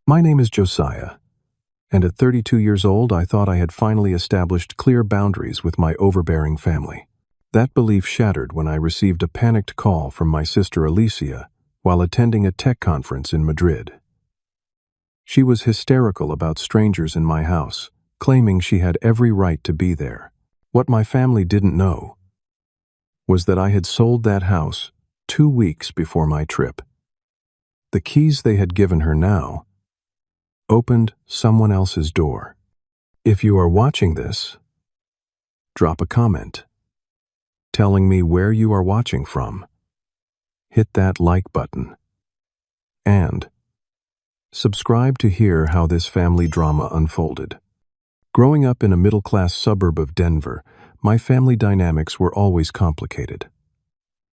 My name is Josiah, and at 32 years old I thought I had finally established clear boundaries with my overbearing family. That belief shattered when I received a panicked call from my sister Alicia while attending a tech conference in Madrid. She was hysterical about strangers in my house, claiming she had every right to be there. What my family didn't know was that I had sold that house 2 weeks before my trip. The keys they had given her now opened someone else's door. If you are watching this, drop a comment telling me where you are watching from. Hit that like button. And subscribe to hear how this family drama unfolded. Growing up in a middle-class suburb of Denver, my family dynamics were always complicated.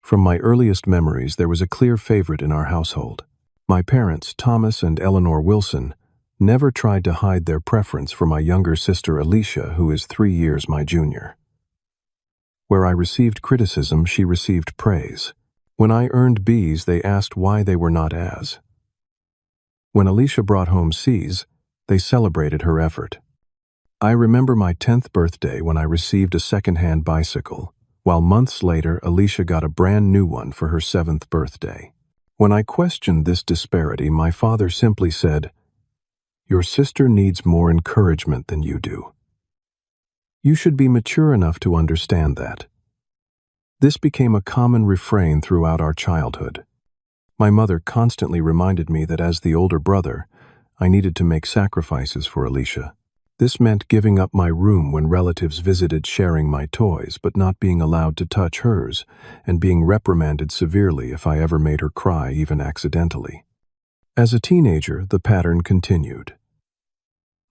From my earliest memories, there was a clear favorite in our household. My parents, Thomas and Eleanor Wilson, never tried to hide their preference for my younger sister Alicia, who is 3 years my junior. Where I received criticism, she received praise. When I earned B's, they asked why they were not A's. When Alicia brought home C's, they celebrated her effort. I remember my 10th birthday when I received a second-hand bicycle, while months later Alicia got a brand new one for her 7th birthday. When I questioned this disparity, my father simply said, "Your sister needs more encouragement than you do. You should be mature enough to understand that." This became a common refrain throughout our childhood. My mother constantly reminded me that as the older brother, I needed to make sacrifices for Alicia. This meant giving up my room when relatives visited, sharing my toys, but not being allowed to touch hers, and being reprimanded severely if I ever made her cry, even accidentally. As a teenager, the pattern continued.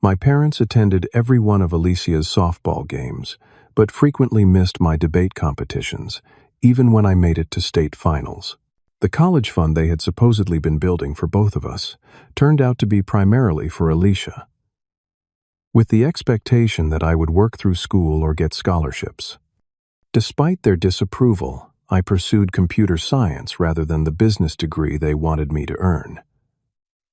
My parents attended every one of Alicia's softball games, but frequently missed my debate competitions, even when I made it to state finals. The college fund they had supposedly been building for both of us turned out to be primarily for Alicia, with the expectation that I would work through school or get scholarships. Despite their disapproval, I pursued computer science rather than the business degree they wanted me to earn.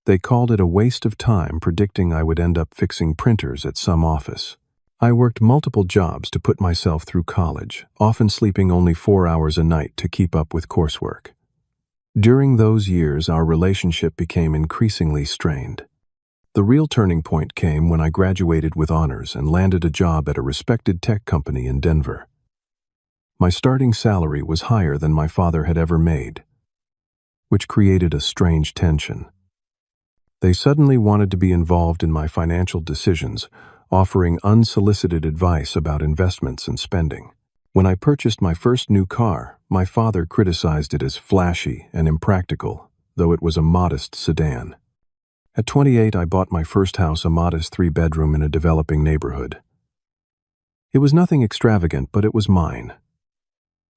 They called it a waste of time, predicting I would end up fixing printers at some office. I worked multiple jobs to put myself through college, often sleeping only 4 hours a night to keep up with coursework. During those years, our relationship became increasingly strained. The real turning point came when I graduated with honors and landed a job at a respected tech company in Denver. My starting salary was higher than my father had ever made, which created a strange tension. They suddenly wanted to be involved in my financial decisions, offering unsolicited advice about investments and spending. When I purchased my first new car, my father criticized it as flashy and impractical, though it was a modest sedan. At 28, I bought my first house, a modest 3-bedroom in a developing neighborhood. It was nothing extravagant, but it was mine.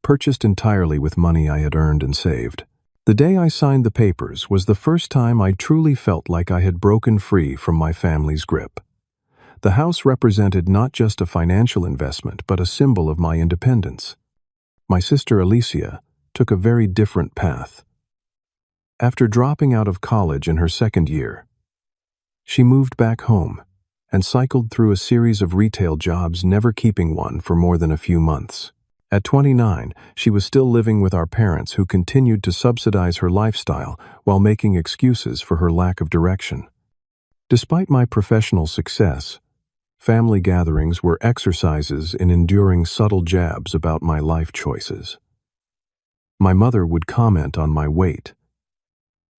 Purchased entirely with money I had earned and saved. The day I signed the papers was the first time I truly felt like I had broken free from my family's grip. The house represented not just a financial investment, but a symbol of my independence. My sister Alicia took a very different path. After dropping out of college in her second year, she moved back home and cycled through a series of retail jobs, never keeping one for more than a few months. At 29, she was still living with our parents, who continued to subsidize her lifestyle while making excuses for her lack of direction. Despite my professional success, family gatherings were exercises in enduring subtle jabs about my life choices. My mother would comment on my weight,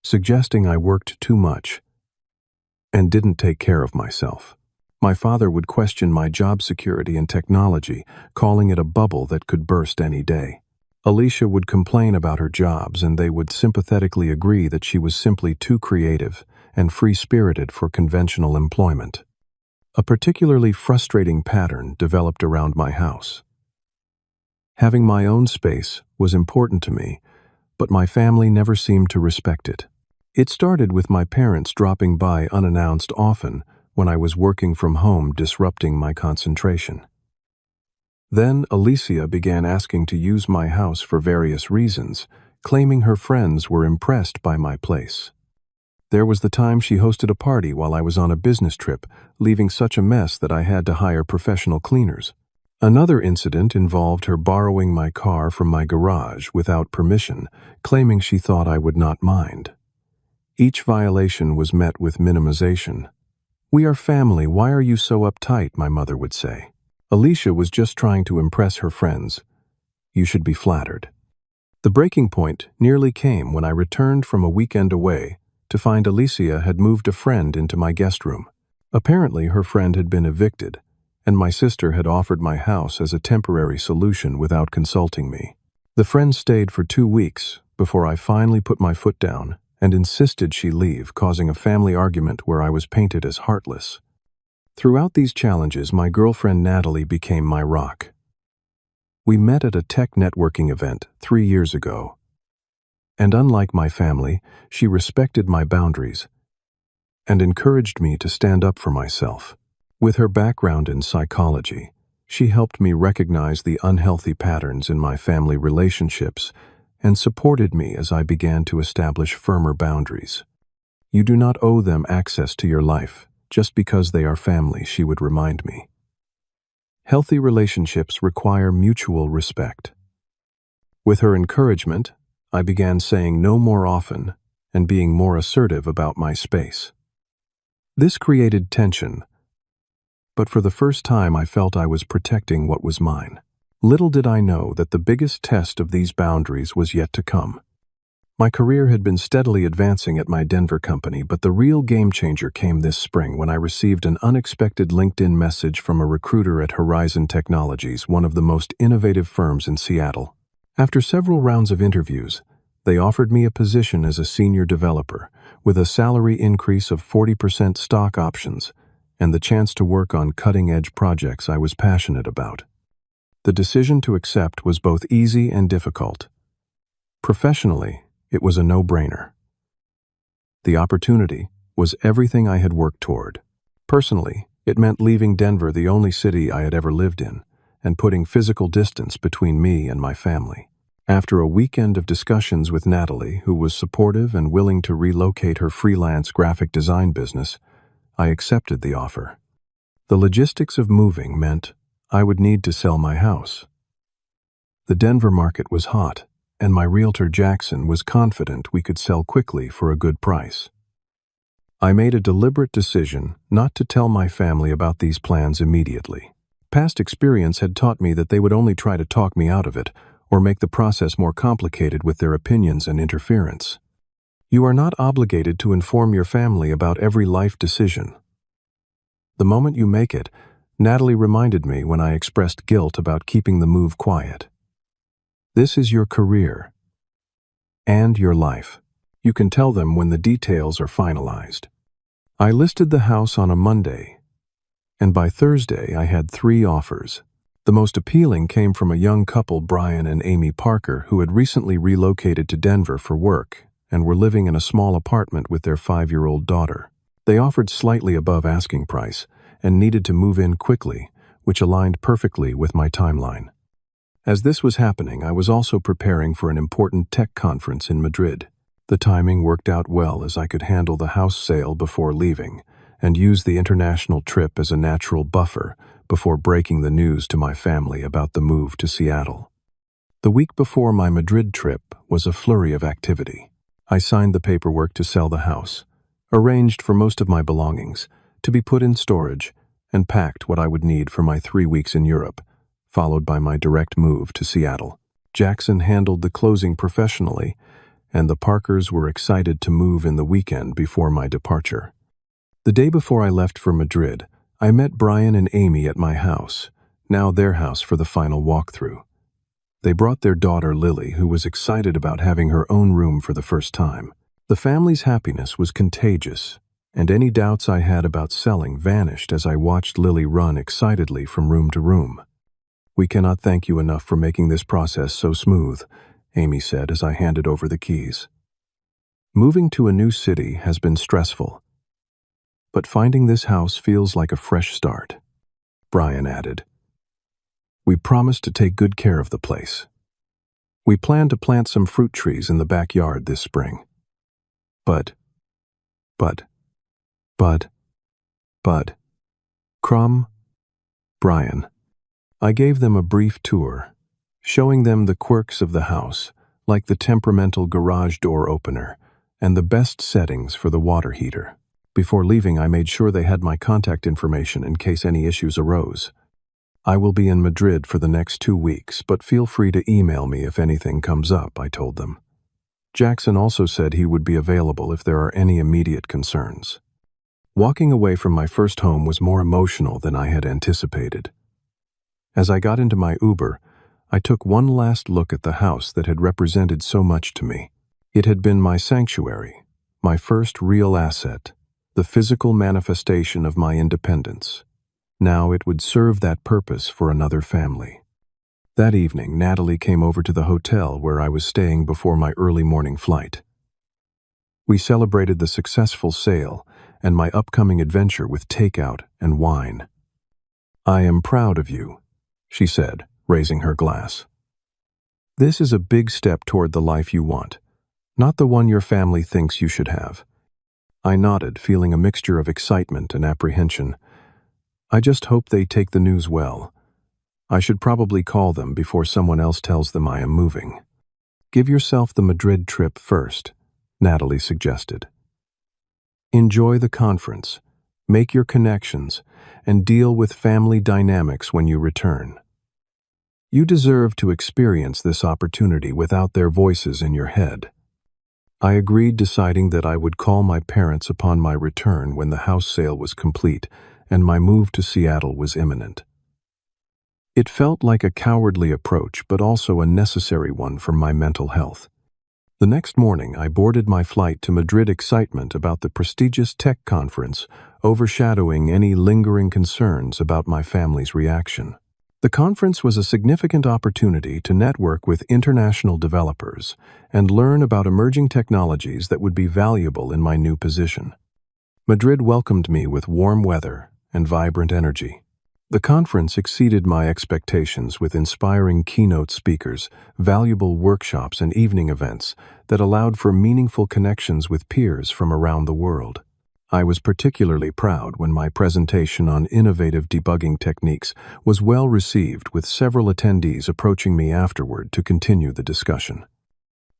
suggesting I worked too much and didn't take care of myself. My father would question my job security in technology, calling it a bubble that could burst any day. Alicia would complain about her jobs, and they would sympathetically agree that she was simply too creative and free-spirited for conventional employment. A particularly frustrating pattern developed around my house. Having my own space was important to me, but my family never seemed to respect it. It started with my parents dropping by unannounced often when I was working from home, disrupting my concentration. Then Alicia began asking to use my house for various reasons, claiming her friends were impressed by my place. There was the time she hosted a party while I was on a business trip, leaving such a mess that I had to hire professional cleaners. Another incident involved her borrowing my car from my garage without permission, claiming she thought I would not mind. Each violation was met with minimization. "We are family, why are you so uptight?" my mother would say. "Alicia was just trying to impress her friends. You should be flattered." The breaking point nearly came when I returned from a weekend away to find Alicia had moved a friend into my guest room. Apparently, her friend had been evicted, and my sister had offered my house as a temporary solution without consulting me. The friend stayed for 2 weeks before I finally put my foot down and insisted she leave, causing a family argument where I was painted as heartless. Throughout these challenges, my girlfriend Natalie became my rock. We met at a tech networking event 3 years ago. And unlike my family, she respected my boundaries and encouraged me to stand up for myself. With her background in psychology, she helped me recognize the unhealthy patterns in my family relationships and supported me as I began to establish firmer boundaries. "You do not owe them access to your life just because they are family," she would remind me. Healthy relationships require mutual respect. With her encouragement, I began saying no more often and being more assertive about my space. This created tension, but for the first time I felt I was protecting what was mine. Little did I know that the biggest test of these boundaries was yet to come. My career had been steadily advancing at my Denver company, but the real game changer came this spring when I received an unexpected LinkedIn message from a recruiter at Horizon Technologies, one of the most innovative firms in Seattle. After several rounds of interviews, they offered me a position as a senior developer, with a salary increase of 40% stock options, and the chance to work on cutting-edge projects I was passionate about. The decision to accept was both easy and difficult. Professionally, it was a no-brainer. The opportunity was everything I had worked toward. Personally, it meant leaving Denver, the only city I had ever lived in, and putting physical distance between me and my family. After a weekend of discussions with Natalie, who was supportive and willing to relocate her freelance graphic design business, I accepted the offer. The logistics of moving meant I would need to sell my house. The Denver market was hot, and my realtor Jackson was confident we could sell quickly for a good price. I made a deliberate decision not to tell my family about these plans immediately. Past experience had taught me that they would only try to talk me out of it or make the process more complicated with their opinions and interference. You are not obligated to inform your family about every life decision. The moment you make it, Natalie reminded me when I expressed guilt about keeping the move quiet. This is your career and your life. You can tell them when the details are finalized. I listed the house on a Monday, and by Thursday I had 3 offers. The most appealing came from a young couple, Brian and Amy Parker, who had recently relocated to Denver for work and were living in a small apartment with their 5-year-old daughter. They offered slightly above asking price and needed to move in quickly, which aligned perfectly with my timeline. As this was happening, I was also preparing for an important tech conference in Madrid. The timing worked out well as I could handle the house sale before leaving and use the international trip as a natural buffer before breaking the news to my family about the move to Seattle. The week before my Madrid trip was a flurry of activity. I signed the paperwork to sell the house, arranged for most of my belongings to be put in storage, and packed what I would need for my 3 weeks in Europe, followed by my direct move to Seattle. Jackson handled the closing professionally, and the Parkers were excited to move in the weekend before my departure. The day before I left for Madrid, I met Brian and Amy at my house, now their house, for the final walkthrough. They brought their daughter Lily, who was excited about having her own room for the first time. The family's happiness was contagious, and any doubts I had about selling vanished as I watched Lily run excitedly from room to room. "We cannot thank you enough for making this process so smooth," Amy said as I handed over the keys. "Moving to a new city has been stressful, but finding this house feels like a fresh start," Brian added. "We promise to take good care of the place. We plan to plant some fruit trees in the backyard this spring. But Bud, Bud, Bud, Crumb, Brian. I gave them a brief tour, showing them the quirks of the house, like the temperamental garage door opener and the best settings for the water heater. Before leaving, I made sure they had my contact information in case any issues arose. I will be in Madrid for the next 2 weeks, but feel free to email me if anything comes up, I told them. Jackson also said he would be available if there are any immediate concerns. Walking away from my first home was more emotional than I had anticipated. As I got into my Uber, I took one last look at the house that had represented so much to me. It had been my sanctuary, my first real asset, the physical manifestation of my independence. Now it would serve that purpose for another family. That evening, Natalie came over to the hotel where I was staying before my early morning flight. We celebrated the successful sale and my upcoming adventure with takeout and wine. "I am proud of you," she said, raising her glass. "This is a big step toward the life you want, not the one your family thinks you should have." I nodded, feeling a mixture of excitement and apprehension. I just hope they take the news well. I should probably call them before someone else tells them I am moving. "Give yourself the Madrid trip first," Natalie suggested. "Enjoy the conference, make your connections, and deal with family dynamics when you return. You deserve to experience this opportunity without their voices in your head." I agreed, deciding that I would call my parents upon my return when the house sale was complete and my move to Seattle was imminent. It felt like a cowardly approach, but also a necessary one for my mental health. The next morning, I boarded my flight to Madrid, excitement about the prestigious tech conference overshadowing any lingering concerns about my family's reaction. The conference was a significant opportunity to network with international developers and learn about emerging technologies that would be valuable in my new position. Madrid welcomed me with warm weather and vibrant energy. The conference exceeded my expectations with inspiring keynote speakers, valuable workshops, and evening events that allowed for meaningful connections with peers from around the world. I was particularly proud when my presentation on innovative debugging techniques was well received, with several attendees approaching me afterward to continue the discussion.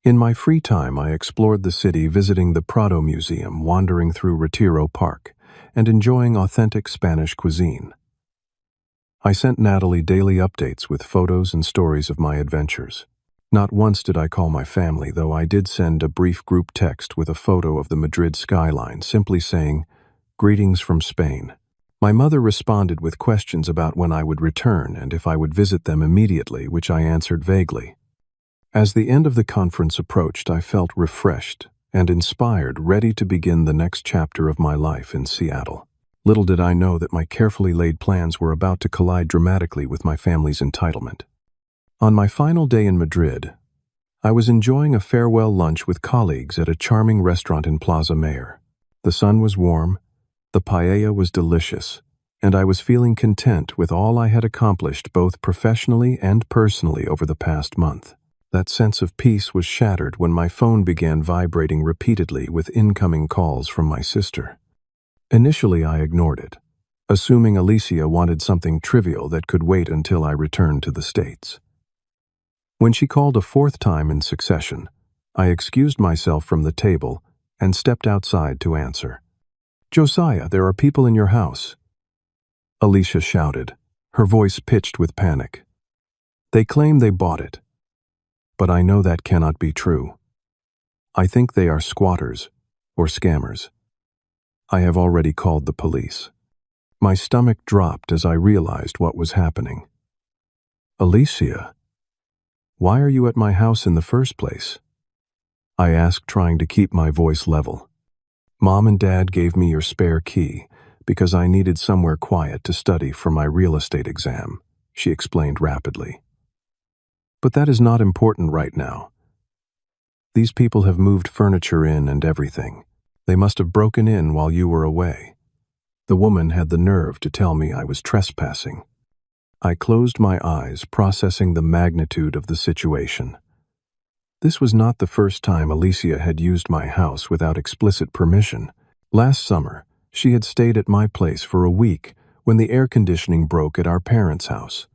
In my free time, I explored the city, visiting the Prado Museum, wandering through Retiro Park, and enjoying authentic Spanish cuisine. I sent Natalie daily updates with photos and stories of my adventures. Not once did I call my family, though I did send a brief group text with a photo of the Madrid skyline, simply saying, "Greetings from Spain." My mother responded with questions about when I would return and if I would visit them immediately, which I answered vaguely. As the end of the conference approached, I felt refreshed and inspired, ready to begin the next chapter of my life in Seattle. Little did I know that my carefully laid plans were about to collide dramatically with my family's entitlement. On my final day in Madrid, I was enjoying a farewell lunch with colleagues at a charming restaurant in Plaza Mayor. The sun was warm, the paella was delicious, and I was feeling content with all I had accomplished both professionally and personally over the past month. That sense of peace was shattered when my phone began vibrating repeatedly with incoming calls from my sister. Initially, I ignored it, assuming Alicia wanted something trivial that could wait until I returned to the States. When she called a fourth time in succession, I excused myself from the table and stepped outside to answer. "Josiah, there are people in your house," Alicia shouted, her voice pitched with panic. "They claim they bought it, but I know that cannot be true. I think they are squatters or scammers. I have already called the police." My stomach dropped as I realized what was happening. "Alicia, why are you at my house in the first place?" I asked, trying to keep my voice level. "Mom and Dad gave me your spare key because I needed somewhere quiet to study for my real estate exam," she explained rapidly. "But that is not important right now. These people have moved furniture in and everything. They must have broken in while you were away." The woman had the nerve to tell me I was trespassing. I closed my eyes, processing the magnitude of the situation. This was not the first time Alicia had used my house without explicit permission. Last summer, she had stayed at my place for a week when the air conditioning broke at our parents' house.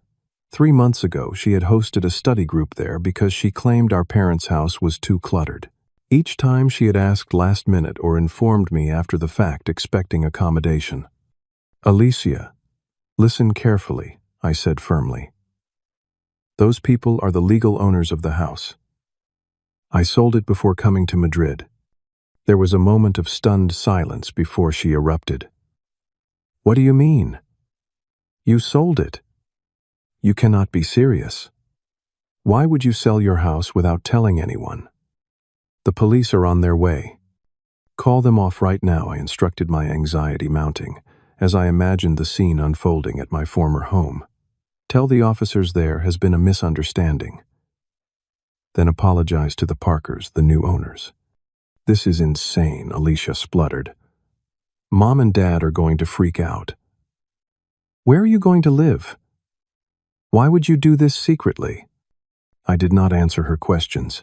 3 months ago, she had hosted a study group there because she claimed our parents' house was too cluttered. Each time she had asked last minute or informed me after the fact, expecting accommodation. "Alicia, listen carefully," I said firmly. "Those people are the legal owners of the house. I sold it before coming to Madrid." There was a moment of stunned silence before she erupted. "What do you mean? You sold it? You cannot be serious. Why would you sell your house without telling anyone?" "The police are on their way. Call them off right now," I instructed, my anxiety mounting as I imagined the scene unfolding at my former home. "Tell the officers there has been a misunderstanding. Then apologize to the Parkers, the new owners." "This is insane," Alicia spluttered. "Mom and Dad are going to freak out." "Where are you going to live? Why would you do this secretly?" I did not answer her questions.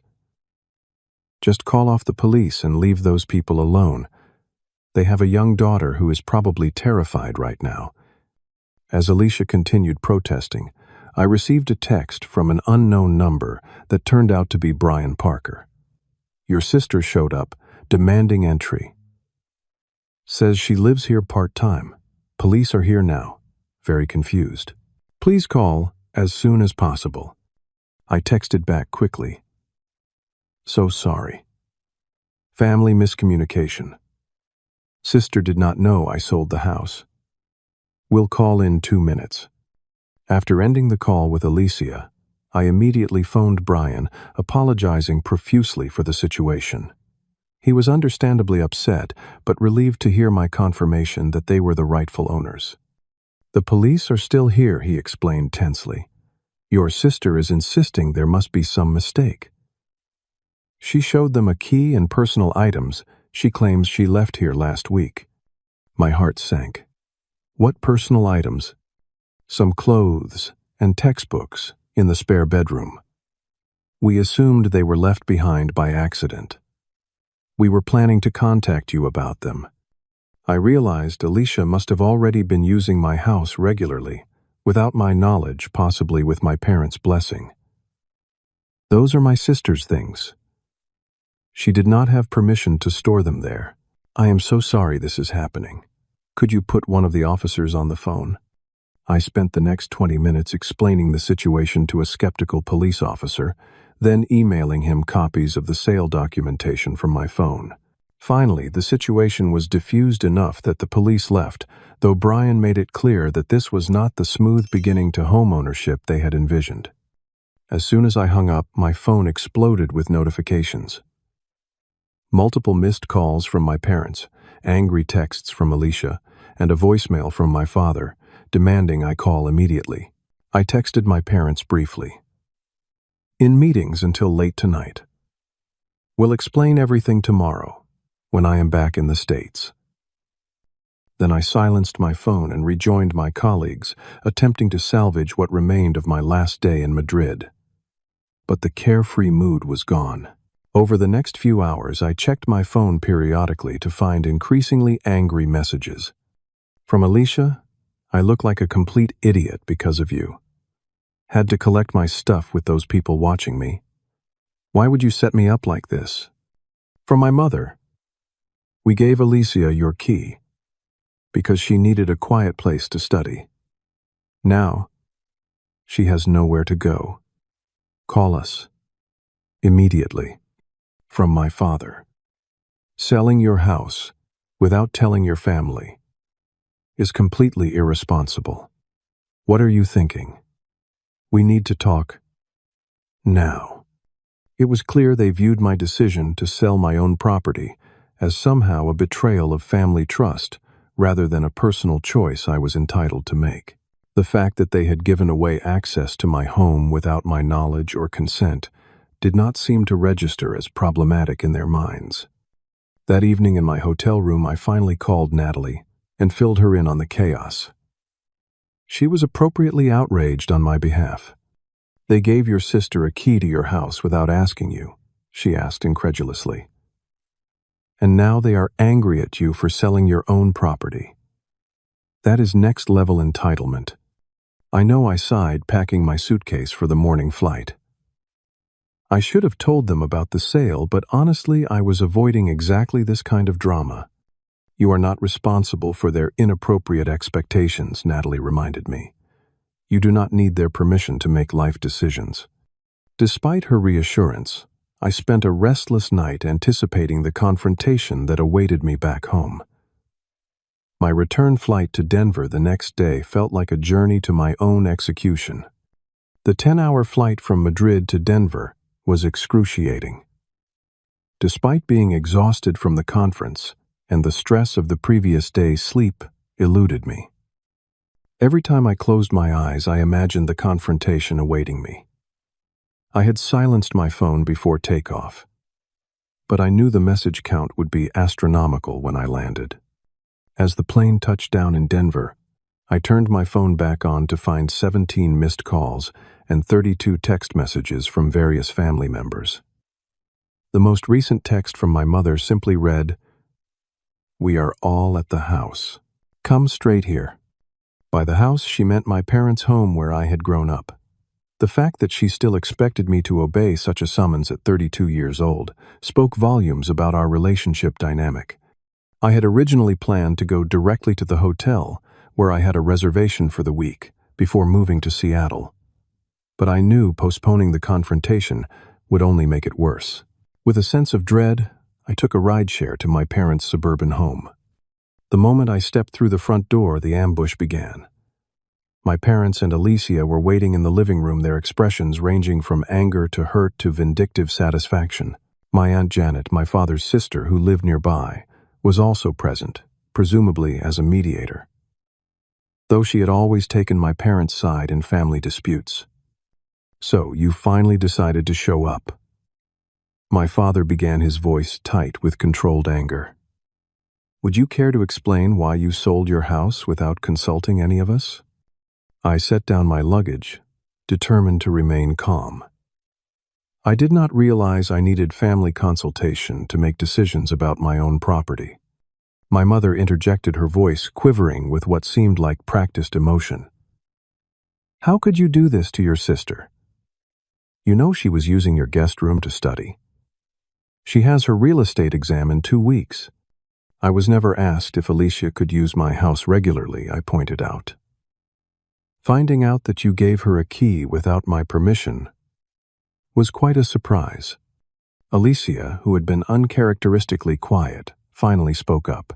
"Just call off the police and leave those people alone. They have a young daughter who is probably terrified right now." As Alicia continued protesting, I received a text from an unknown number that turned out to be Brian Parker. "Your sister showed up, demanding entry. Says she lives here part-time. Police are here now. Very confused. Please call as soon as possible." I texted back quickly. "So sorry. Family miscommunication. Sister did not know I sold the house. We'll call in 2 minutes." After ending the call with Alicia, I immediately phoned Brian, apologizing profusely for the situation. He was understandably upset, but relieved to hear my confirmation that they were the rightful owners. "The police are still here," he explained tensely. "Your sister is insisting there must be some mistake. She showed them a key and personal items she claims she left here last week." My heart sank. "What personal items?" "Some clothes and textbooks in the spare bedroom. We assumed they were left behind by accident. We were planning to contact you about them." I realized Alicia must have already been using my house regularly, without my knowledge, possibly with my parents' blessing. "Those are my sister's things. She did not have permission to store them there. I am so sorry this is happening. Could you put one of the officers on the phone?" I spent the next 20 minutes explaining the situation to a skeptical police officer, then emailing him copies of the sale documentation from my phone. Finally, the situation was diffused enough that the police left, though Brian made it clear that this was not the smooth beginning to homeownership they had envisioned. As soon as I hung up, my phone exploded with notifications. Multiple missed calls from my parents, angry texts from Alicia, and a voicemail from my father, demanding I call immediately. I texted my parents briefly. "In meetings until late tonight. We'll explain everything tomorrow, when I am back in the States." Then I silenced my phone and rejoined my colleagues, attempting to salvage what remained of my last day in Madrid. But the carefree mood was gone. Over the next few hours, I checked my phone periodically to find increasingly angry messages. From Alicia, "I look like a complete idiot because of you. Had to collect my stuff with those people watching me. Why would you set me up like this?" From my mother, "We gave Alicia your key because she needed a quiet place to study. Now, she has nowhere to go. Call us immediately." From my father, "Selling your house without telling your family is completely irresponsible. What are you thinking? We need to talk now." It was clear they viewed my decision to sell my own property as somehow a betrayal of family trust rather than a personal choice I was entitled to make. The fact that they had given away access to my home without my knowledge or consent did not seem to register as problematic in their minds. That evening in my hotel room, I finally called Natalie and filled her in on the chaos. She was appropriately outraged on my behalf. "They gave your sister a key to your house without asking you?" she asked incredulously. and now they are angry at you for selling your own property. That is next-level entitlement. I know I sighed, packing my suitcase for the morning flight. I should have told them about the sale, but honestly, I was avoiding exactly this kind of drama. You are not responsible for their inappropriate expectations, Natalie reminded me. You do not need their permission to make life decisions. Despite her reassurance, I spent a restless night anticipating the confrontation that awaited me back home. My return flight to Denver the next day felt like a journey to my own execution. The 10-hour flight from Madrid to Denver was excruciating. Despite being exhausted from the conference and the stress of the previous day, sleep eluded me. Every time I closed my eyes, I imagined the confrontation awaiting me. I had silenced my phone before takeoff, but I knew the message count would be astronomical when I landed. As the plane touched down in Denver, I turned my phone back on to find 17 missed calls and 32 text messages from various family members. The most recent text from my mother simply read, "We are all at the house. Come straight here." By the house, she meant my parents' home where I had grown up. The fact that she still expected me to obey such a summons at 32 years old spoke volumes about our relationship dynamic. I had originally planned to go directly to the hotel, where I had a reservation for the week, before moving to Seattle. But I knew postponing the confrontation would only make it worse. With a sense of dread, I took a rideshare to my parents' suburban home. The moment I stepped through the front door, the ambush began. My parents and Alicia were waiting in the living room, their expressions ranging from anger to hurt to vindictive satisfaction. My Aunt Janet, my father's sister who lived nearby, was also present, presumably as a mediator, though she had always taken my parents' side in family disputes. "So, you finally decided to show up." My father began, his voice tight with controlled anger. "Would you care to explain why you sold your house without consulting any of us?" I set down my luggage, determined to remain calm. I did not realize I needed family consultation to make decisions about my own property. My mother interjected, her voice quivering with what seemed like practiced emotion. "How could you do this to your sister? You know she was using your guest room to study. She has her real estate exam in 2 weeks. I was never asked if Alicia could use my house regularly," I pointed out. Finding out that you gave her a key without my permission was quite a surprise. Alicia, who had been uncharacteristically quiet, finally spoke up.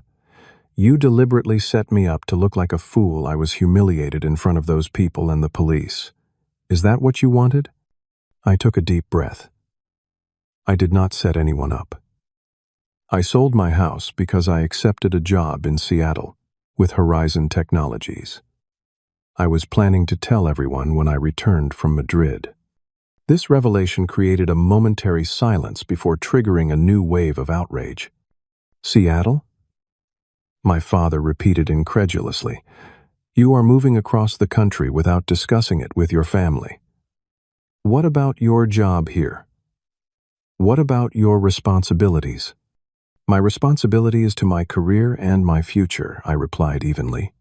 "You deliberately set me up to look like a fool. I was humiliated in front of those people and the police. Is that what you wanted?" I took a deep breath. I did not set anyone up. I sold my house because I accepted a job in Seattle with Horizon Technologies. I was planning to tell everyone when I returned from Madrid. This revelation created a momentary silence before triggering a new wave of outrage. "Seattle?" My father repeated incredulously. "You are moving across the country without discussing it with your family. What about your job here? What about your responsibilities?" "My responsibility is to my career and my future," I replied evenly.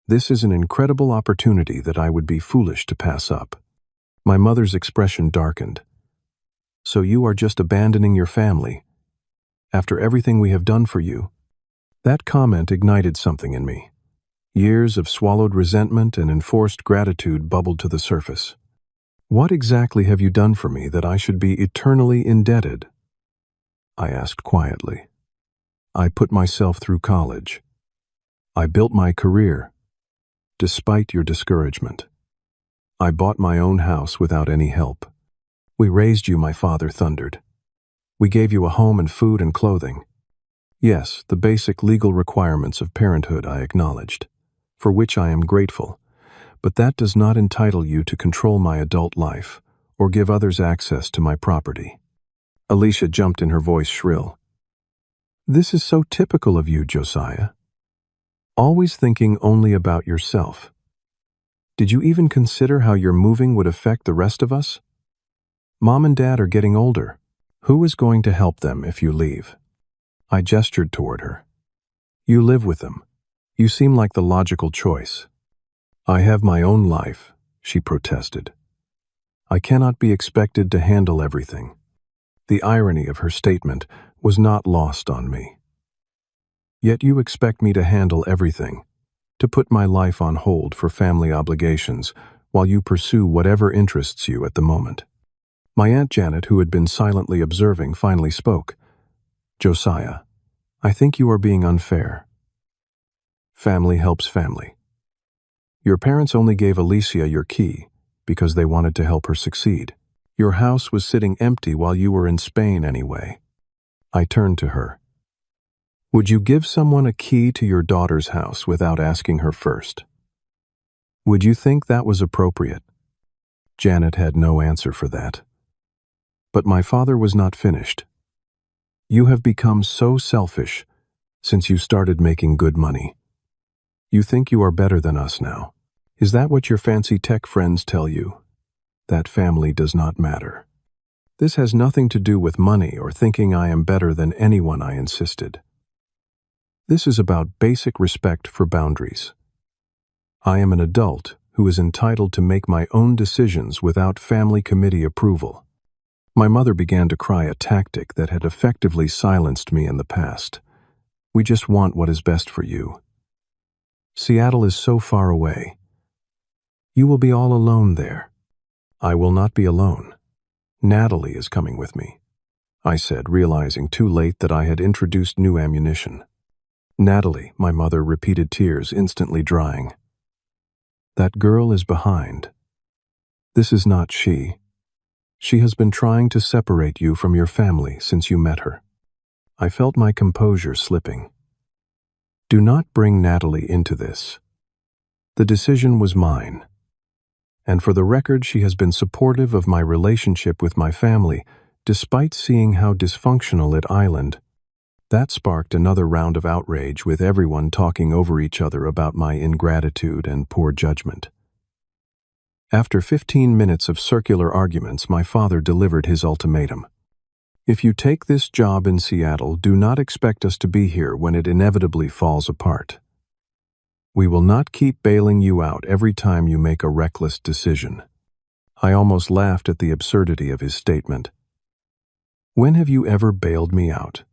"This is an incredible opportunity that I would be foolish to pass up." My mother's expression darkened. "So you are just abandoning your family, after everything we have done for you?" That comment ignited something in me. Years of swallowed resentment and enforced gratitude bubbled to the surface. "What exactly have you done for me that I should be eternally indebted?" I asked quietly. "I put myself through college. I built my career, despite your discouragement. I bought my own house without any help. We raised you," my father thundered. "We gave you a home and food and clothing. Yes, the basic legal requirements of parenthood," I acknowledged, "for which I am grateful. But that does not entitle you to control my adult life or give others access to my property." Alicia jumped in, her voice shrill. "This is so typical of you, Josiah. Always thinking only about yourself. Did you even consider how your moving would affect the rest of us? Mom and Dad are getting older. Who is going to help them if you leave?" I gestured toward her. You live with them. You seem like the logical choice. I have my own life, she protested. I cannot be expected to handle everything. The irony of her statement was not lost on me. Yet you expect me to handle everything, to put my life on hold for family obligations while you pursue whatever interests you at the moment. My Aunt Janet, who had been silently observing, finally spoke. Josiah, I think you are being unfair. Family helps family. Your parents only gave Alicia your key because they wanted to help her succeed. Your house was sitting empty while you were in Spain anyway. I turned to her. Would you give someone a key to your daughter's house without asking her first? Would you think that was appropriate? Janet had no answer for that. But my father was not finished. You have become so selfish since you started making good money. You think you are better than us now. Is that what your fancy tech friends tell you? That family does not matter. This has nothing to do with money or thinking I am better than anyone, I insisted. This is about basic respect for boundaries. I am an adult who is entitled to make my own decisions without family committee approval. My mother began to cry, a tactic that had effectively silenced me in the past. We just want what is best for you. Seattle is so far away. You will be all alone there. I will not be alone. Natalie is coming with me, I said, realizing too late that I had introduced new ammunition. Natalie, my mother repeated, tears instantly drying. That girl is behind. This is not she. She has been trying to separate you from your family since you met her. I felt my composure slipping. Do not bring Natalie into this. The decision was mine. And for the record, she has been supportive of my relationship with my family, despite seeing how dysfunctional it island. That sparked another round of outrage, with everyone talking over each other about my ingratitude and poor judgment. After 15 minutes of circular arguments, my father delivered his ultimatum. If you take this job in Seattle, do not expect us to be here when it inevitably falls apart. We will not keep bailing you out every time you make a reckless decision. I almost laughed at the absurdity of his statement. When have you ever bailed me out?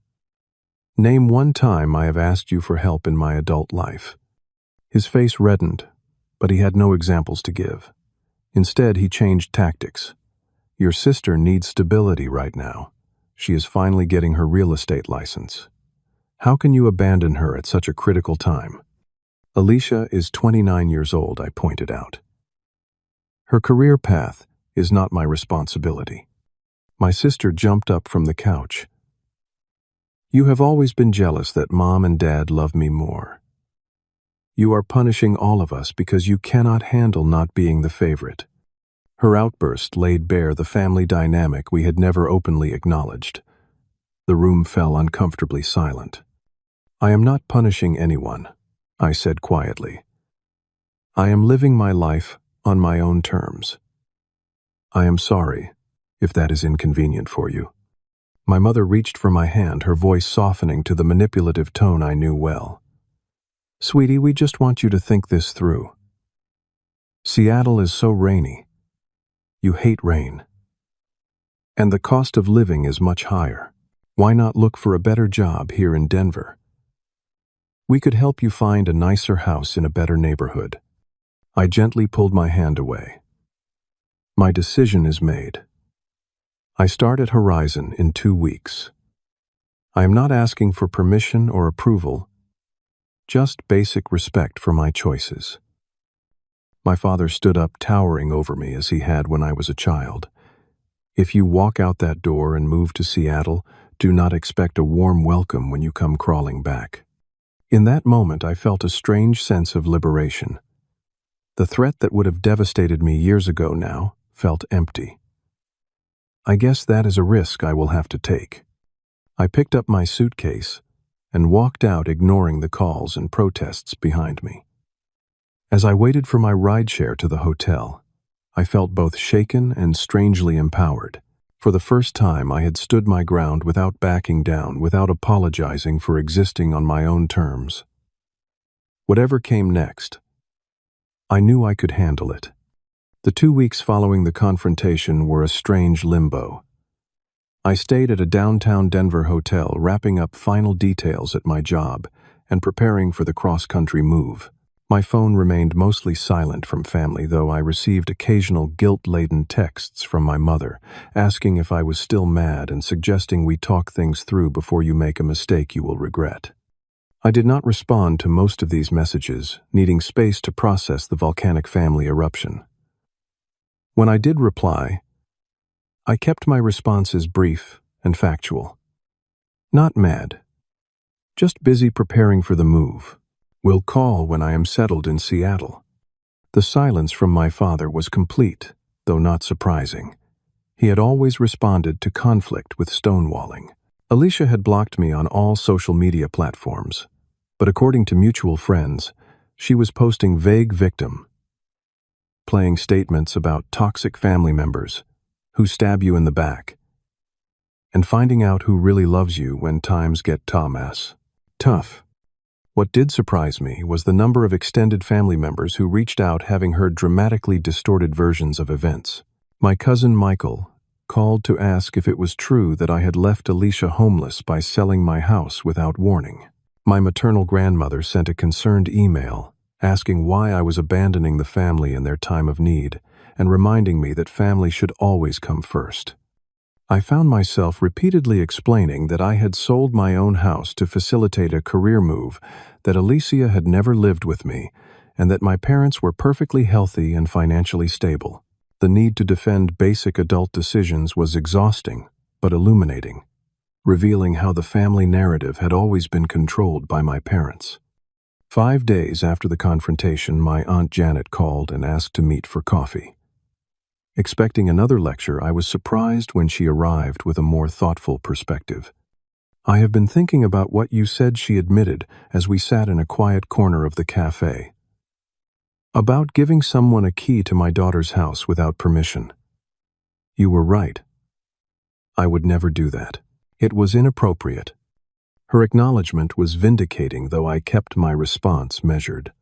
Name one time I have asked you for help in my adult life. His face reddened, but he had no examples to give. Instead, he changed tactics. Your sister needs stability right now. She is finally getting her real estate license. How can you abandon her at such a critical time? Alicia is 29 years old, I pointed out. Her career path is not my responsibility. My sister jumped up from the couch. You have always been jealous that Mom and Dad love me more. You are punishing all of us because you cannot handle not being the favorite. Her outburst laid bare the family dynamic we had never openly acknowledged. The room fell uncomfortably silent. I am not punishing anyone, I said quietly. I am living my life on my own terms. I am sorry if that is inconvenient for you. My mother reached for my hand, her voice softening to the manipulative tone I knew well. Sweetie, we just want you to think this through. Seattle is so rainy. You hate rain. And the cost of living is much higher. Why not look for a better job here in Denver? We could help you find a nicer house in a better neighborhood. I gently pulled my hand away. My decision is made. I start at Horizon in 2 weeks. I am not asking for permission or approval, just basic respect for my choices. My father stood up, towering over me as he had when I was a child. If you walk out that door and move to Seattle, do not expect a warm welcome when you come crawling back. In that moment, I felt a strange sense of liberation. The threat that would have devastated me years ago now felt empty. I guess that is a risk I will have to take. I picked up my suitcase and walked out, ignoring the calls and protests behind me. As I waited for my rideshare to the hotel, I felt both shaken and strangely empowered. For the first time, I had stood my ground without backing down, without apologizing for existing on my own terms. Whatever came next, I knew I could handle it. The 2 weeks following the confrontation were a strange limbo. I stayed at a downtown Denver hotel, wrapping up final details at my job and preparing for the cross-country move. My phone remained mostly silent from family, though I received occasional guilt-laden texts from my mother, asking if I was still mad and suggesting we talk things through before you make a mistake you will regret. I did not respond to most of these messages, needing space to process the volcanic family eruption. When I did reply, I kept my responses brief and factual. Not mad, just busy preparing for the move. Will call when I am settled in Seattle. The silence from my father was complete, though not surprising. He had always responded to conflict with stonewalling. Alicia had blocked me on all social media platforms, but according to mutual friends, she was posting vague victim, playing statements about toxic family members who stab you in the back, and finding out who really loves you when times get tough. What did surprise me was the number of extended family members who reached out having heard dramatically distorted versions of events. My cousin Michael called to ask if it was true that I had left Alicia homeless by selling my house without warning. My maternal grandmother sent a concerned email asking why I was abandoning the family in their time of need and reminding me that family should always come first. I found myself repeatedly explaining that I had sold my own house to facilitate a career move, that Alicia had never lived with me, and that my parents were perfectly healthy and financially stable. The need to defend basic adult decisions was exhausting, but illuminating, revealing how the family narrative had always been controlled by my parents. 5 days after the confrontation, my Aunt Janet called and asked to meet for coffee. Expecting another lecture, I was surprised when she arrived with a more thoughtful perspective. "I have been thinking about what you said," she admitted as we sat in a quiet corner of the cafe. "About giving someone a key to my daughter's house without permission. You were right. I would never do that. It was inappropriate." Her acknowledgement was vindicating, though I kept my response measured.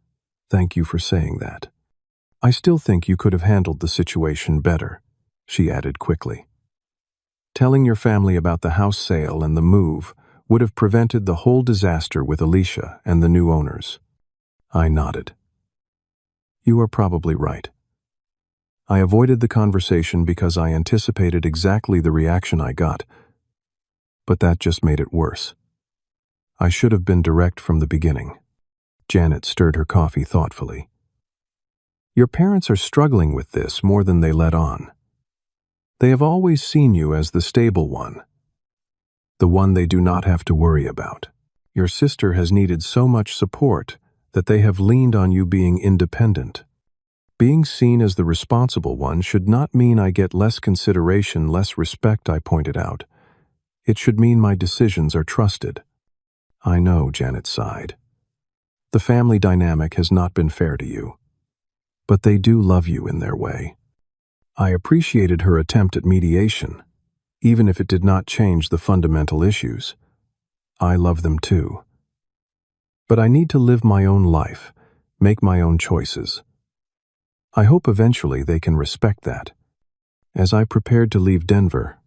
"Thank you for saying that. I still think you could have handled the situation better," she added quickly. "Telling your family about the house sale and the move would have prevented the whole disaster with Alicia and the new owners." I nodded. "You are probably right. I avoided the conversation because I anticipated exactly the reaction I got, but that just made it worse. I should have been direct from the beginning." Janet stirred her coffee thoughtfully. "Your parents are struggling with this more than they let on. They have always seen you as the stable one, the one they do not have to worry about. Your sister has needed so much support that they have leaned on you being independent. Being seen as the responsible one should not mean I get less consideration, less respect," I pointed out. "It should mean my decisions are trusted." "I know," Janet sighed. "The family dynamic has not been fair to you. But they do love you in their way." I appreciated her attempt at mediation, even if it did not change the fundamental issues. I love them too. But I need to live my own life, make my own choices. I hope eventually they can respect that. As I prepared to leave Denver,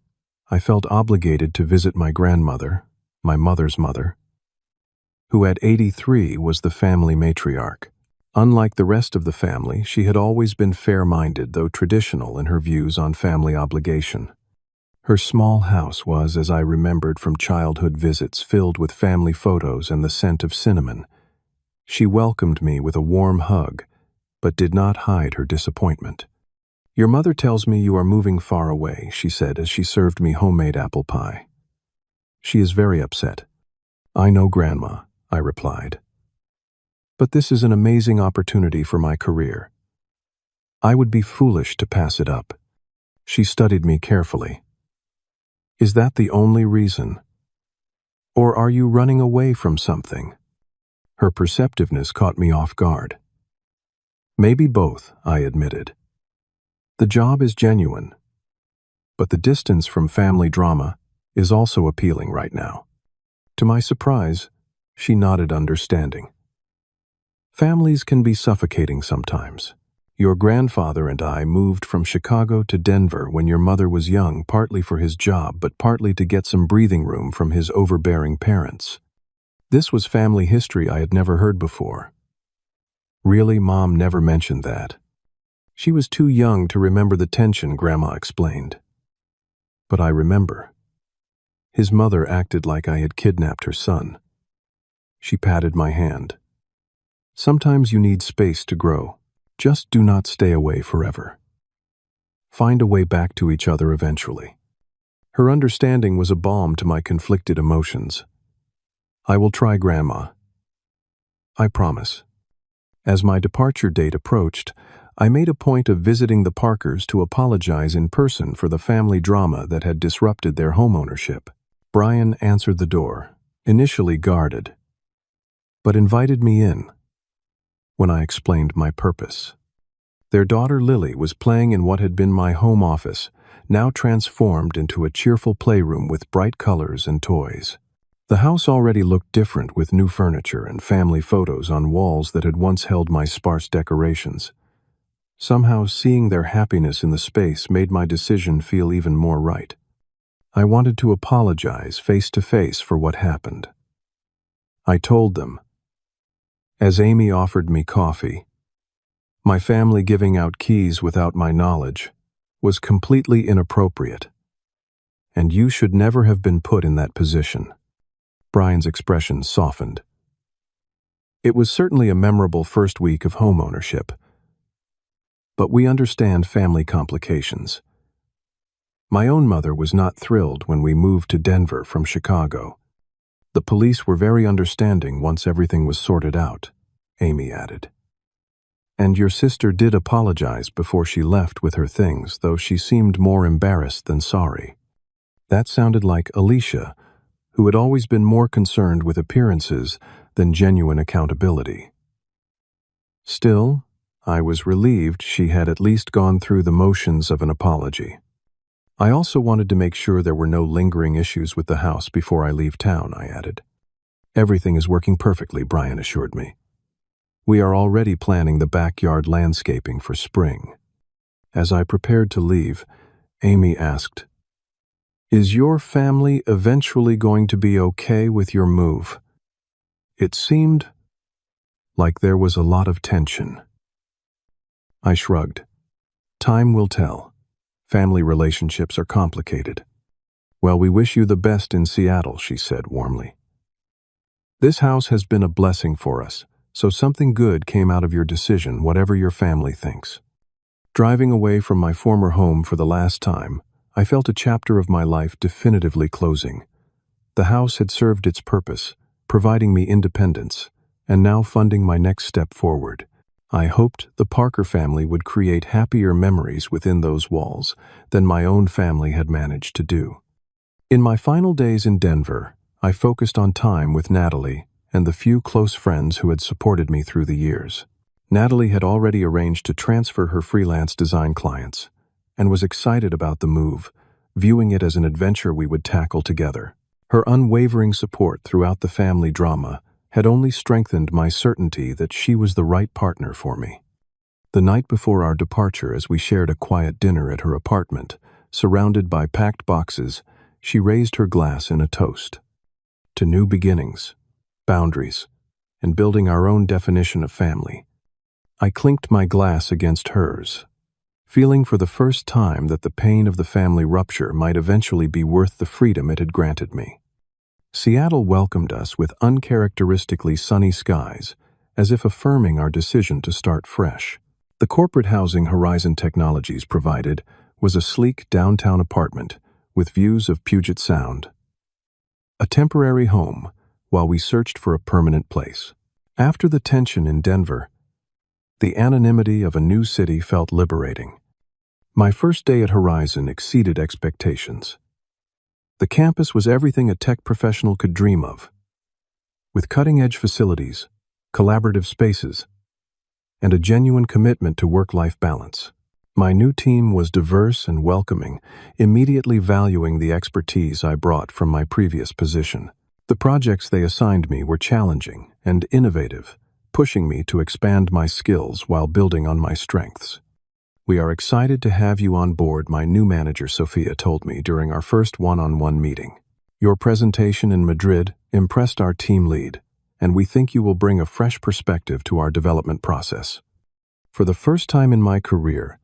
I felt obligated to visit my grandmother, my mother's mother, who at 83 was the family matriarch. Unlike the rest of the family, she had always been fair-minded, though traditional in her views on family obligation. Her small house was, as I remembered from childhood visits, filled with family photos and the scent of cinnamon. She welcomed me with a warm hug, but did not hide her disappointment. "Your mother tells me you are moving far away," she said as she served me homemade apple pie. "She is very upset." "I know, Grandma," I replied. "But this is an amazing opportunity for my career. I would be foolish to pass it up." She studied me carefully. "Is that the only reason? Or are you running away from something?" Her perceptiveness caught me off guard. "Maybe both," I admitted. "The job is genuine, But the distance from family drama is also appealing right now. To my surprise, she nodded understanding. Families can be suffocating sometimes. Your grandfather and I moved from Chicago to Denver when your mother was young, partly for his job, but partly to get some breathing room from his overbearing parents. This was family history I had never heard before. Really, Mom never mentioned that. She was too young to remember the tension, Grandma explained. But I remember. His mother acted like I had kidnapped her son. She patted my hand. Sometimes you need space to grow. Just do not stay away forever. Find a way back to each other eventually. Her understanding was a balm to my conflicted emotions. I will try, Grandma. I promise. As my departure date approached, I made a point of visiting the Parkers to apologize in person for the family drama that had disrupted their homeownership. Brian answered the door, initially guarded, but invited me in when I explained my purpose. Their daughter Lily was playing in what had been my home office, now transformed into a cheerful playroom with bright colors and toys. The house already looked different with new furniture and family photos on walls that had once held my sparse decorations. Somehow, seeing their happiness in the space made my decision feel even more right. I wanted to apologize face to face for what happened. I told them, as Amy offered me coffee, my family giving out keys without my knowledge was completely inappropriate, and you should never have been put in that position. Brian's expression softened. It was certainly a memorable first week of homeownership, but we understand family complications. My own mother was not thrilled when we moved to Denver from Chicago. The police were very understanding once everything was sorted out, Amy added. And your sister did apologize before she left with her things, though she seemed more embarrassed than sorry. That sounded like Alicia, who had always been more concerned with appearances than genuine accountability. Still, I was relieved she had at least gone through the motions of an apology. I also wanted to make sure there were no lingering issues with the house before I leave town, I added. Everything is working perfectly, Brian assured me. We are already planning the backyard landscaping for spring. As I prepared to leave, Amy asked, "Is your family eventually going to be okay with your move?" It seemed like there was a lot of tension. I shrugged. Time will tell. Family relationships are complicated. Well, we wish you the best in Seattle, she said warmly. This house has been a blessing for us, so something good came out of your decision, whatever your family thinks. Driving away from my former home for the last time, I felt a chapter of my life definitively closing. The house had served its purpose, providing me independence, and now funding my next step forward. I hoped the Parker family would create happier memories within those walls than my own family had managed to do. In my final days in Denver, I focused on time with Natalie and the few close friends who had supported me through the years. Natalie had already arranged to transfer her freelance design clients and was excited about the move, viewing it as an adventure we would tackle together. Her unwavering support throughout the family drama had only strengthened my certainty that she was the right partner for me. The night before our departure, as we shared a quiet dinner at her apartment, surrounded by packed boxes, she raised her glass in a toast. To new beginnings, boundaries, and building our own definition of family. I clinked my glass against hers, feeling for the first time that the pain of the family rupture might eventually be worth the freedom it had granted me. Seattle welcomed us with uncharacteristically sunny skies, as if affirming our decision to start fresh. The corporate housing Horizon Technologies provided was a sleek downtown apartment with views of Puget Sound. A temporary home while we searched for a permanent place. After the tension in Denver, the anonymity of a new city felt liberating. My first day at Horizon exceeded expectations. The campus was everything a tech professional could dream of, with cutting-edge facilities, collaborative spaces, and a genuine commitment to work-life balance. My new team was diverse and welcoming, immediately valuing the expertise I brought from my previous position. The projects they assigned me were challenging and innovative, pushing me to expand my skills while building on my strengths. "We are excited to have you on board," my new manager Sophia told me during our first one-on-one meeting. "Your presentation in Madrid impressed our team lead, and we think you will bring a fresh perspective to our development process." For the first time in my career,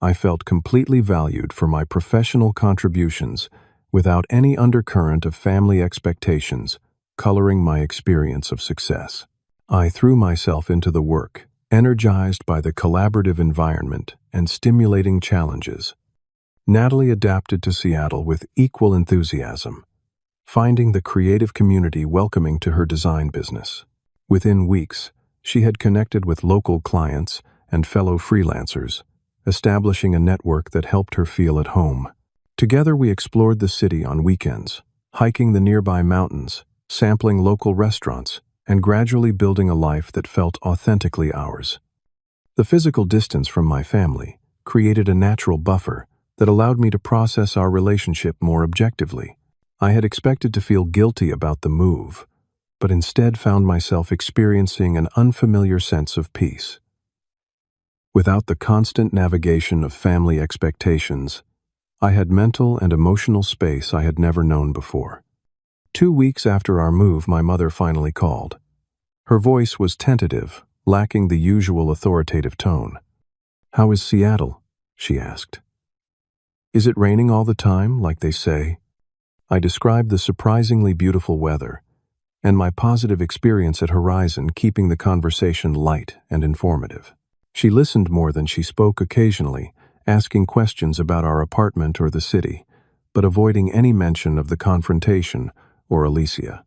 I felt completely valued for my professional contributions without any undercurrent of family expectations coloring my experience of success. I threw myself into the work, energized by the collaborative environment and stimulating challenges. Natalie adapted to Seattle with equal enthusiasm, finding the creative community welcoming to her design business. Within weeks, she had connected with local clients and fellow freelancers, establishing a network that helped her feel at home. Together we explored the city on weekends, hiking the nearby mountains, sampling local restaurants, and gradually building a life that felt authentically ours. The physical distance from my family created a natural buffer that allowed me to process our relationship more objectively. I had expected to feel guilty about the move, but instead found myself experiencing an unfamiliar sense of peace. Without the constant navigation of family expectations, I had mental and emotional space I had never known before. 2 weeks after our move, my mother finally called. Her voice was tentative, lacking the usual authoritative tone. "How is Seattle?" she asked. "Is it raining all the time, like they say?" I described the surprisingly beautiful weather and my positive experience at Horizon, keeping the conversation light and informative. She listened more than she spoke, occasionally asking questions about our apartment or the city, but avoiding any mention of the confrontation or Alicia.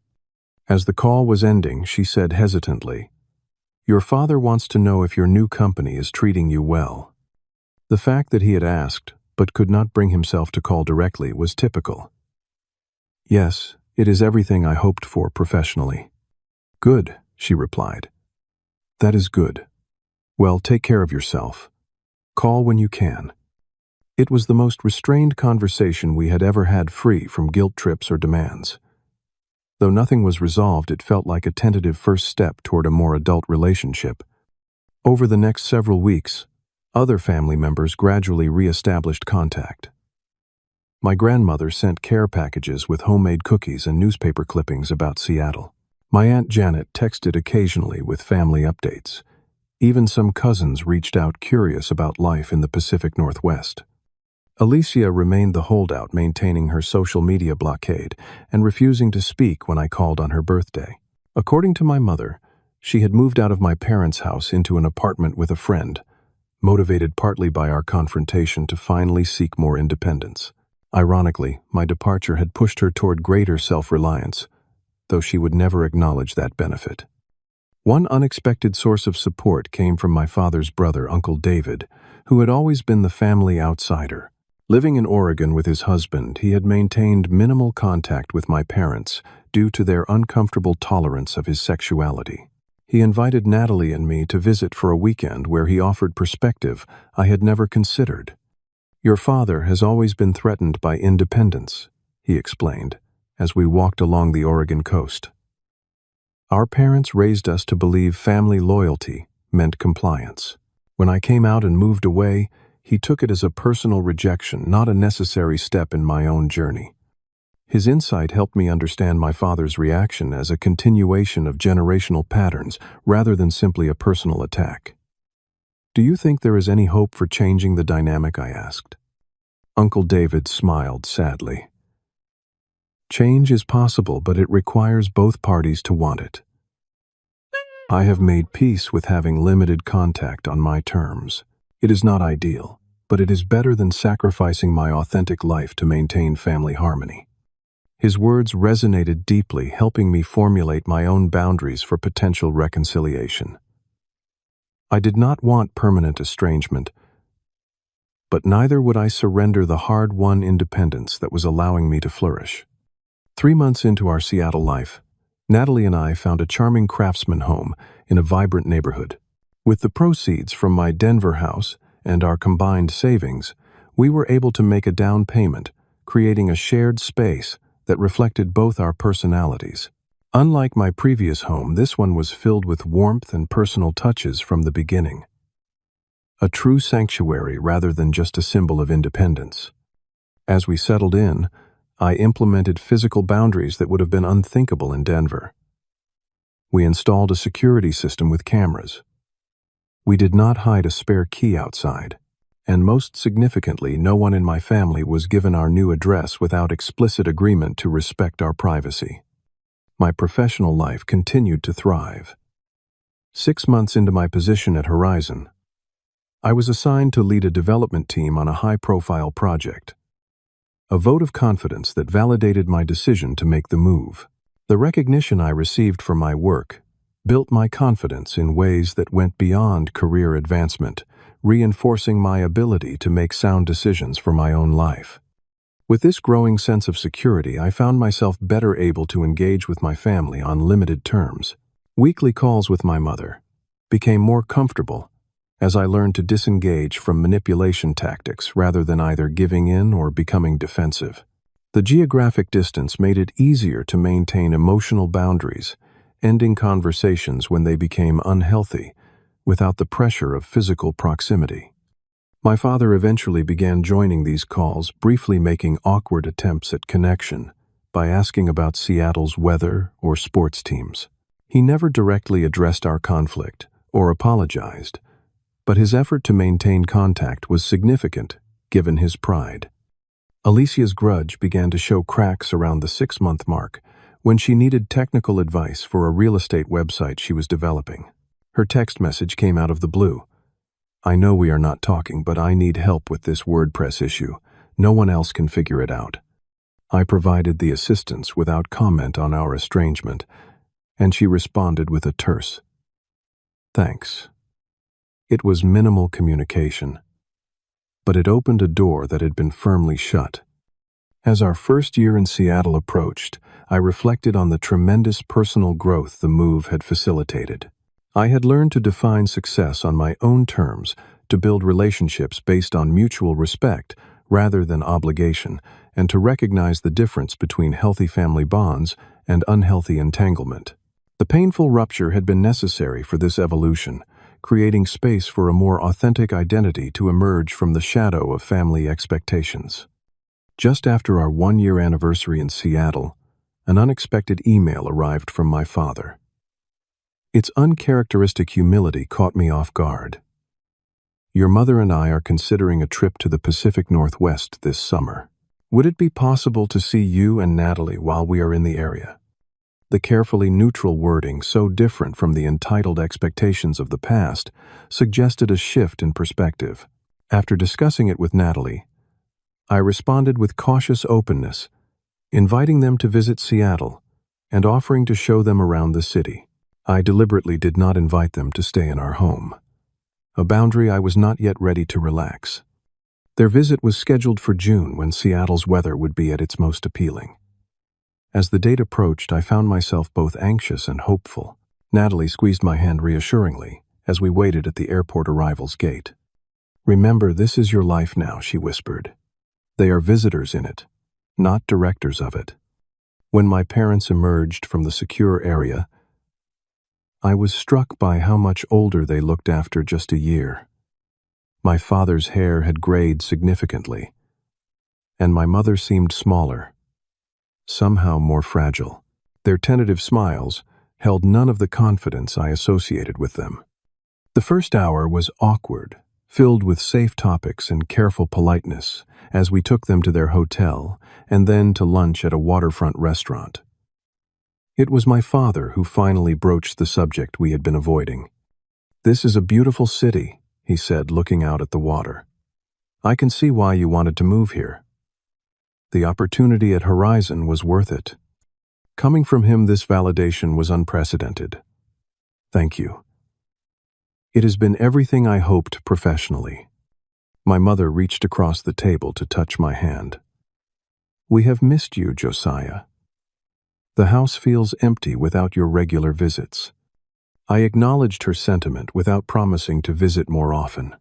As the call was ending, she said hesitantly, "Your father wants to know if your new company is treating you well." The fact that he had asked, but could not bring himself to call directly, was typical. "Yes, it is everything I hoped for professionally." "Good," she replied. "That is good. Well, take care of yourself. Call when you can." It was the most restrained conversation we had ever had, free from guilt trips or demands. Though nothing was resolved, it felt like a tentative first step toward a more adult relationship. Over the next several weeks, other family members gradually re-established contact. My grandmother sent care packages with homemade cookies and newspaper clippings about Seattle. My Aunt Janet texted occasionally with family updates. Even some cousins reached out, curious about life in the Pacific Northwest. Alicia remained the holdout, maintaining her social media blockade and refusing to speak when I called on her birthday. According to my mother, she had moved out of my parents' house into an apartment with a friend, motivated partly by our confrontation to finally seek more independence. Ironically, my departure had pushed her toward greater self-reliance, though she would never acknowledge that benefit. One unexpected source of support came from my father's brother, Uncle David, who had always been the family outsider. Living in Oregon with his husband, he had maintained minimal contact with my parents due to their uncomfortable tolerance of his sexuality. He invited Natalie and me to visit for a weekend, where he offered perspective I had never considered. "Your father has always been threatened by independence," he explained, as we walked along the Oregon coast. "Our parents raised us to believe family loyalty meant compliance. When I came out and moved away, he took it as a personal rejection, not a necessary step in my own journey." His insight helped me understand my father's reaction as a continuation of generational patterns rather than simply a personal attack. "Do you think there is any hope for changing the dynamic?" I asked. Uncle David smiled sadly. "Change is possible, but it requires both parties to want it. I have made peace with having limited contact on my terms. It is not ideal, but it is better than sacrificing my authentic life to maintain family harmony." His words resonated deeply, helping me formulate my own boundaries for potential reconciliation. I did not want permanent estrangement, but neither would I surrender the hard-won independence that was allowing me to flourish. 3 months into our Seattle life, Natalie and I found a charming craftsman home in a vibrant neighborhood. With the proceeds from my Denver house and our combined savings, we were able to make a down payment, creating a shared space that reflected both our personalities. Unlike my previous home, this one was filled with warmth and personal touches from the beginning. A true sanctuary rather than just a symbol of independence. As we settled in, I implemented physical boundaries that would have been unthinkable in Denver. We installed a security system with cameras. We did not hide a spare key outside, and most significantly, no one in my family was given our new address without explicit agreement to respect our privacy. My professional life continued to thrive. 6 months into my position at Horizon, I was assigned to lead a development team on a high-profile project. A vote of confidence that validated my decision to make the move. The recognition I received for my work built my confidence in ways that went beyond career advancement, reinforcing my ability to make sound decisions for my own life. With this growing sense of security, I found myself better able to engage with my family on limited terms. Weekly calls with my mother became more comfortable as I learned to disengage from manipulation tactics rather than either giving in or becoming defensive. The geographic distance made it easier to maintain emotional boundaries, ending conversations when they became unhealthy without the pressure of physical proximity. My father eventually began joining these calls, briefly making awkward attempts at connection by asking about Seattle's weather or sports teams. He never directly addressed our conflict or apologized, but his effort to maintain contact was significant given his pride. Alicia's grudge began to show cracks around the 6-month mark when she needed technical advice for a real estate website she was developing. Her text message came out of the blue. "I know we are not talking, but I need help with this WordPress issue. No one else can figure it out." I provided the assistance without comment on our estrangement, and she responded with a terse "Thanks." It was minimal communication, but it opened a door that had been firmly shut. As our first year in Seattle approached, I reflected on the tremendous personal growth the move had facilitated. I had learned to define success on my own terms, to build relationships based on mutual respect rather than obligation, and to recognize the difference between healthy family bonds and unhealthy entanglement. The painful rupture had been necessary for this evolution, creating space for a more authentic identity to emerge from the shadow of family expectations. Just after our 1-year anniversary in Seattle, an unexpected email arrived from my father. Its uncharacteristic humility caught me off guard. "Your mother and I are considering a trip to the Pacific Northwest this summer. Would it be possible to see you and Natalie while we are in the area?" The carefully neutral wording, so different from the entitled expectations of the past, suggested a shift in perspective. After discussing it with Natalie, I responded with cautious openness, inviting them to visit Seattle and offering to show them around the city. I deliberately did not invite them to stay in our home, a boundary I was not yet ready to relax. Their visit was scheduled for June, when Seattle's weather would be at its most appealing. As the date approached, I found myself both anxious and hopeful. Natalie squeezed my hand reassuringly as we waited at the airport arrivals gate. "Remember, this is your life now," she whispered. "They are visitors in it, not directors of it." When my parents emerged from the secure area, I was struck by how much older they looked after just a year. My father's hair had grayed significantly, and my mother seemed smaller, somehow more fragile. Their tentative smiles held none of the confidence I associated with them. The first hour was awkward, filled with safe topics and careful politeness, as we took them to their hotel and then to lunch at a waterfront restaurant. It was my father who finally broached the subject we had been avoiding. "This is a beautiful city," he said, looking out at the water. "I can see why you wanted to move here. The opportunity at Horizon was worth it." Coming from him, this validation was unprecedented. "Thank you. It has been everything I hoped professionally." My mother reached across the table to touch my hand. "We have missed you, Josiah. The house feels empty without your regular visits." I acknowledged her sentiment without promising to visit more often.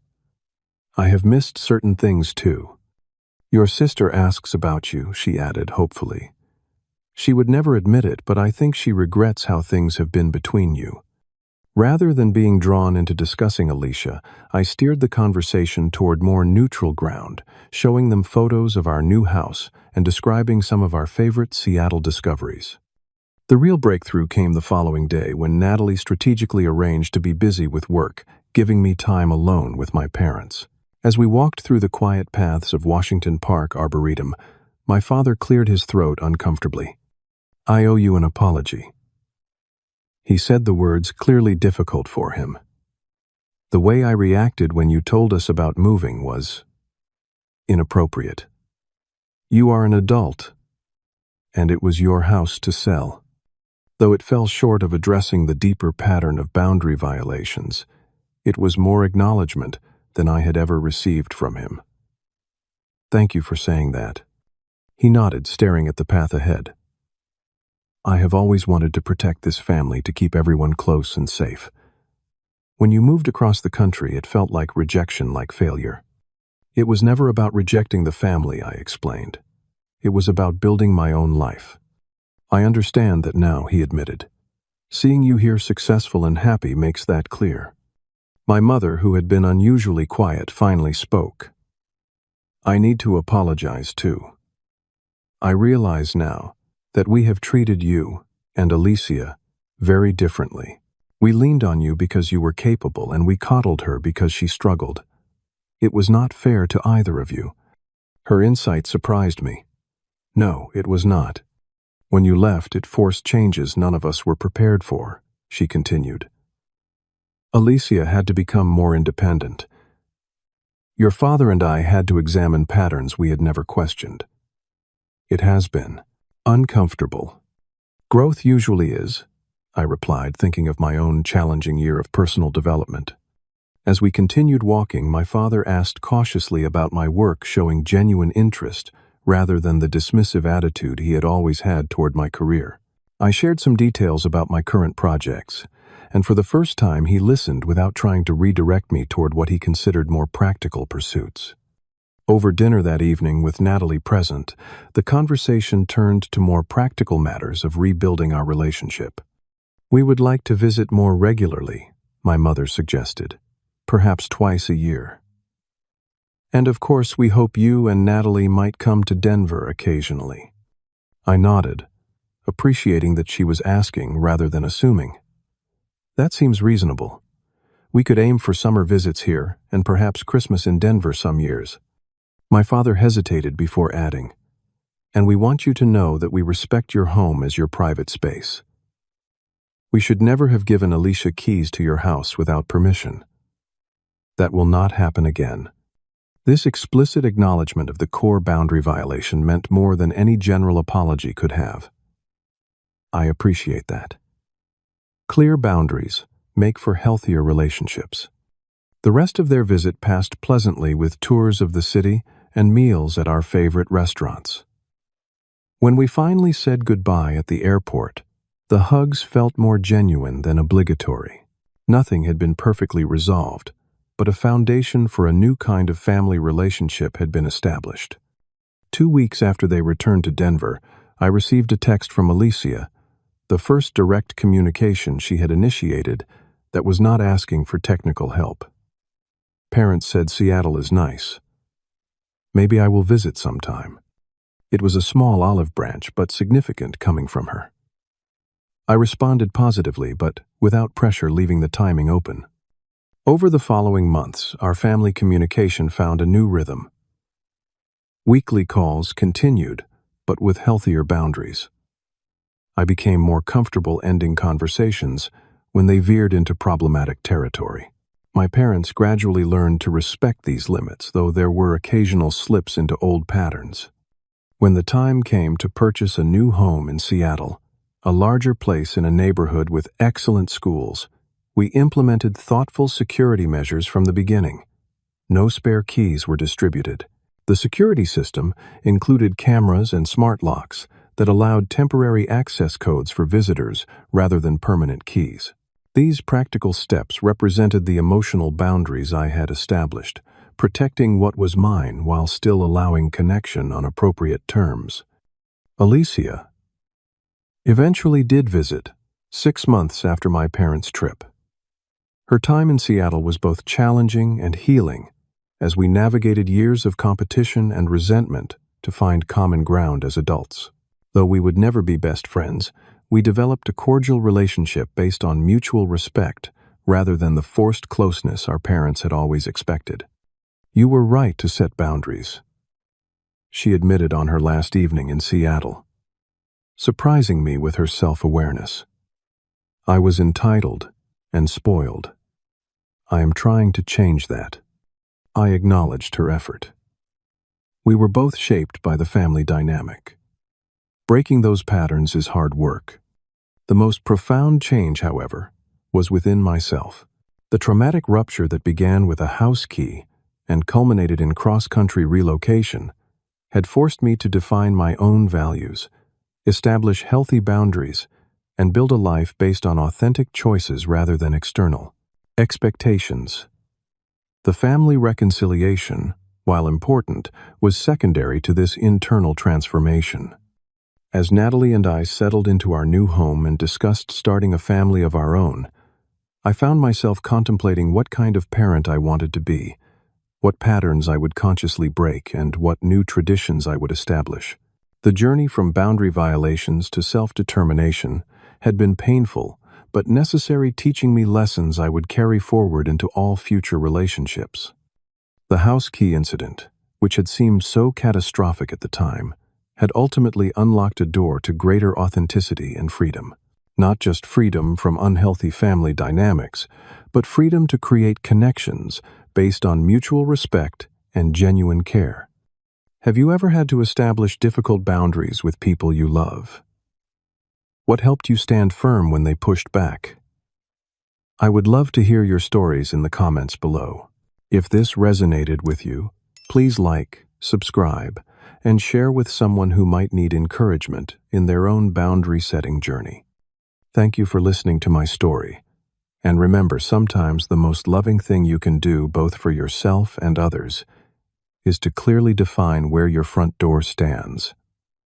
I have missed certain things too. Your sister asks about you, she added hopefully. She would never admit it, but I think she regrets how things have been between you. Rather than being drawn into discussing Alicia, I steered the conversation toward more neutral ground, showing them photos of our new house and describing some of our favorite Seattle discoveries. The real breakthrough came the following day when Natalie strategically arranged to be busy with work, giving me time alone with my parents. As we walked through the quiet paths of Washington Park Arboretum, my father cleared his throat uncomfortably. I owe you an apology. He said the words clearly difficult for him. The way I reacted when you told us about moving was inappropriate. You are an adult, and it was your house to sell. Though it fell short of addressing the deeper pattern of boundary violations, it was more acknowledgement than I had ever received from him. Thank you for saying that. He nodded, staring at the path ahead. I have always wanted to protect this family, to keep everyone close and safe. When you moved across the country, it felt like rejection, like failure. It was never about rejecting the family, I explained. It was about building my own life. I understand that now, he admitted. Seeing you here successful and happy makes that clear. My mother, who had been unusually quiet, finally spoke. I need to apologize too. I realize now that we have treated you and Alicia very differently. We leaned on you because you were capable, and we coddled her because she struggled. It was not fair to either of you. Her insight surprised me. No, it was not. When you left, it forced changes none of us were prepared for, she continued. Alicia had to become more independent. Your father and I had to examine patterns we had never questioned. It has been uncomfortable. Growth usually is, I replied, thinking of my own challenging year of personal development. As we continued walking, my father asked cautiously about my work, showing genuine interest rather than the dismissive attitude he had always had toward my career. I shared some details about my current projects, and for the first time he listened without trying to redirect me toward what he considered more practical pursuits. Over dinner that evening, with Natalie present, the conversation turned to more practical matters of rebuilding our relationship. We would like to visit more regularly, my mother suggested, perhaps twice a year. And of course, we hope you and Natalie might come to Denver occasionally. I nodded, appreciating that she was asking rather than assuming. That seems reasonable. We could aim for summer visits here and perhaps Christmas in Denver some years. My father hesitated before adding, and we want you to know that we respect your home as your private space. We should never have given Alicia keys to your house without permission. That will not happen again. This explicit acknowledgement of the core boundary violation meant more than any general apology could have. I appreciate that. Clear boundaries make for healthier relationships. The rest of their visit passed pleasantly with tours of the city and meals at our favorite restaurants. When we finally said goodbye at the airport, the hugs felt more genuine than obligatory. Nothing had been perfectly resolved, but a foundation for a new kind of family relationship had been established. 2 weeks after they returned to Denver, I received a text from Alicia, the first direct communication she had initiated that was not asking for technical help. Parents said Seattle is nice. Maybe I will visit sometime. It was a small olive branch, but significant coming from her. I responded positively, but without pressure, leaving the timing open. Over the following months, our family communication found a new rhythm. Weekly calls continued, but with healthier boundaries. I became more comfortable ending conversations when they veered into problematic territory. My parents gradually learned to respect these limits, though there were occasional slips into old patterns. When the time came to purchase a new home in Seattle, a larger place in a neighborhood with excellent schools, we implemented thoughtful security measures from the beginning. No spare keys were distributed. The security system included cameras and smart locks that allowed temporary access codes for visitors rather than permanent keys. These practical steps represented the emotional boundaries I had established, protecting what was mine while still allowing connection on appropriate terms. Alicia eventually did visit, 6 months after my parents' trip. Her time in Seattle was both challenging and healing, as we navigated years of competition and resentment to find common ground as adults. Though we would never be best friends, we developed a cordial relationship based on mutual respect rather than the forced closeness our parents had always expected. "You were right to set boundaries," she admitted on her last evening in Seattle, surprising me with her self-awareness. "I was entitled and spoiled. I am trying to change that." I acknowledged her effort. We were both shaped by the family dynamic. Breaking those patterns is hard work. The most profound change, however, was within myself. The traumatic rupture that began with a house key and culminated in cross-country relocation had forced me to define my own values, establish healthy boundaries, and build a life based on authentic choices rather than external expectations. The family reconciliation, while important, was secondary to this internal transformation. As Natalie and I settled into our new home and discussed starting a family of our own, I found myself contemplating what kind of parent I wanted to be, what patterns I would consciously break, and what new traditions I would establish. The journey from boundary violations to self-determination had been painful, but necessary, teaching me lessons I would carry forward into all future relationships. The house key incident, which had seemed so catastrophic at the time, had ultimately unlocked a door to greater authenticity and freedom. Not just freedom from unhealthy family dynamics, but freedom to create connections based on mutual respect and genuine care. Have you ever had to establish difficult boundaries with people you love? What helped you stand firm when they pushed back? I would love to hear your stories in the comments below. If this resonated with you, please like, subscribe, and share with someone who might need encouragement in their own boundary-setting journey. Thank you for listening to my story. And remember, sometimes the most loving thing you can do, both for yourself and others, is to clearly define where your front door stands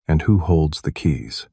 and who holds the keys.